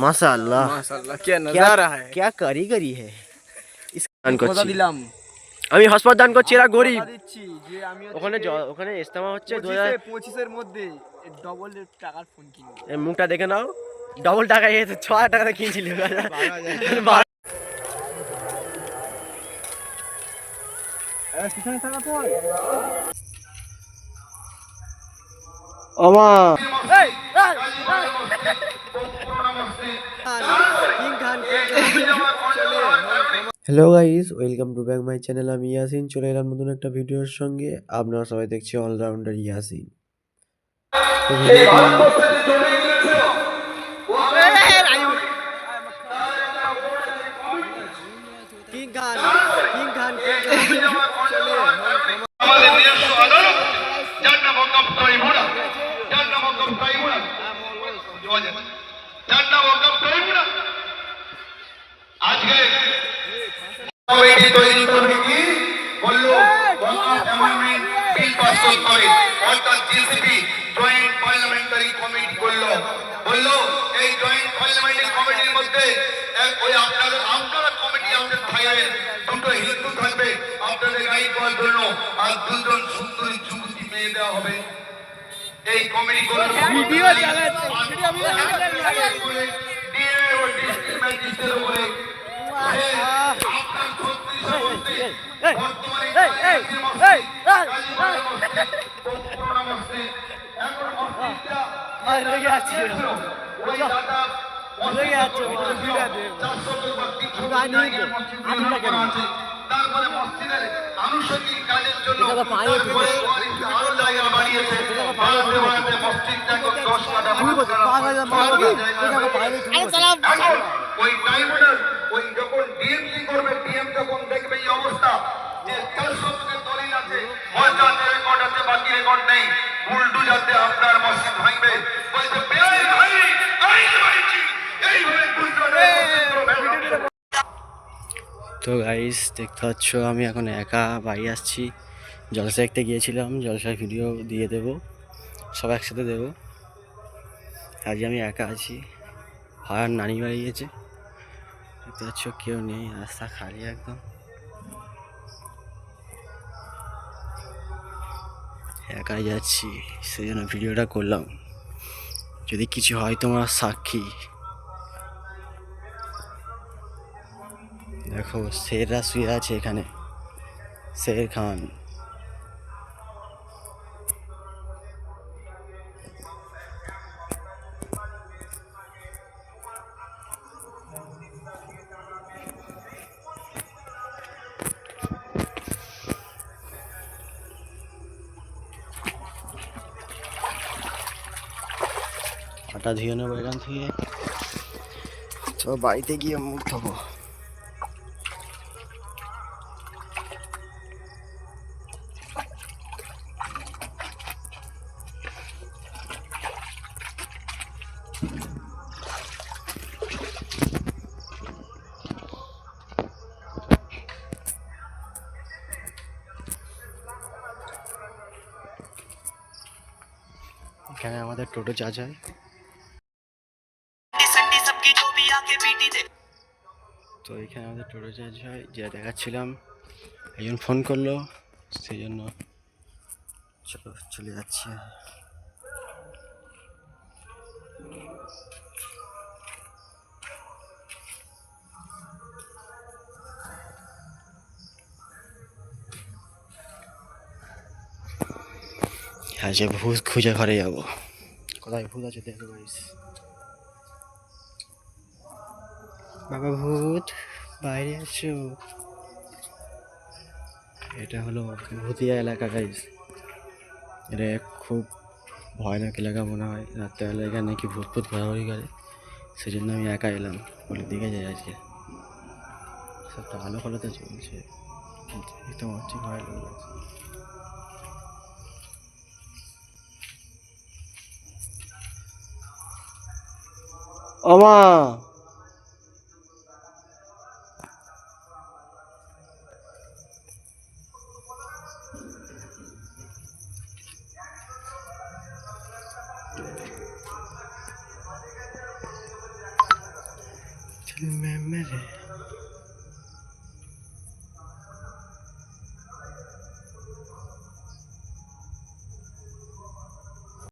माशाअल्लाह माशाअल्लाह क्या नजारा है, क्या कारीगरी है। আমি হসপিটাল দান করছি, এরা গরিব। ওখানে ইজতেমা হচ্ছে 2025 এর মধ্যে ডবল টাকার ফোন কিনবো। এই মুখটা দেখে নাও, ডবল টাকা 6,000 টাকা কিনছিল। ওমা hello guys, welcome to back my channel. আমি ইয়াসিন চলে এলাম নতুন একটা ভিডিওর সঙ্গে। আপনারা সবাই দেখছি অলরাউন্ডার ইয়াসিন। তো আজকে কমিটি তৈরি করবে কি বললো, অ্যামেন্ডমেন্ট বিল পাস করতে হবে, অর্থাৎ জিসিপি জয়েন্ট পার্লামেন্টারি কমিটি করলো। বললো এই জয়েন্ট পার্লামেন্টারি কমিটির মধ্যে ওই আপনারা কমিটি আপনাদের ভাইয়ের দুটো হিন্দু থাকবে আপনাদের গাইড করার জন্য, আর দুজন সুন্দরী যুবতী মেয়ে দেওয়া হবে। এই কমিটি করলো ভিডিও চালাচ্ছে, তারপরে মসজিদের আনুষঙ্গিক কাজের জন্য আরো জায়গা বানিয়েছে। ওই ট্রাইব্যুনাল ওই যখন ডিএমসি করবে, ডিএম যখন দেখবে এই অবস্থা যে 400 দলিল আছে, মসজিদের রেকর্ড আছে, বাকি রেকর্ড নেই, উল্টো যাতে আপনার মসজিদ ভাঙবে, বলতে তো গাইস দেখতে পাচ্ছ আমি এখন একা বাড়ি আসছি। জলসা দেখতে গিয়েছিলাম, জলসার ভিডিও দিয়ে দেব, সব একসাথে দেবো। আজ আমি একা আছি, ভাড়ার নানি বাড়ি গিয়েছে। দেখতে পাচ্ছ কেউ নেই, রাস্তা খালি একদম। একাই যাচ্ছি, সেই জন্য ভিডিওটা করলাম, যদি কিছু হয় তোমার সাক্ষী। দেখো শেররা শুয়ে আছে এখানে, শের খান। হাঁটা ধুয়ে নেবো এখান থেকে, তো বাড়িতে গিয়ে মুখ ধোবো। এখানে আমাদের টোটো চার্জ হয়। তো এখানে আমাদের টোটো চার্জ হয়, যা দেখাচ্ছিলাম। একজন ফোন করলো, সেই জন্য চলে যাচ্ছে। আজ ভূত খুঁজে ঘরে যাবো। কোথায় ভূত আছে দেখো গাইস। বাবা ভূত বাইরে আছো? এটা হলো ভূতিয়া এলাকা গাইস। এটা খুব ভয়ানক এলাকা মনে হয়। রাত্রেবেলা এখানে নাকি ভূত ভূত ঘোরাঘুরি করে, সেই জন্য আমি একা এলাম। বলে দিকে যাই আজকে, সবটা আলো ফলোতে চলছে, একদম হচ্ছে ভয় লাগছে। ওমা दिल में मेरे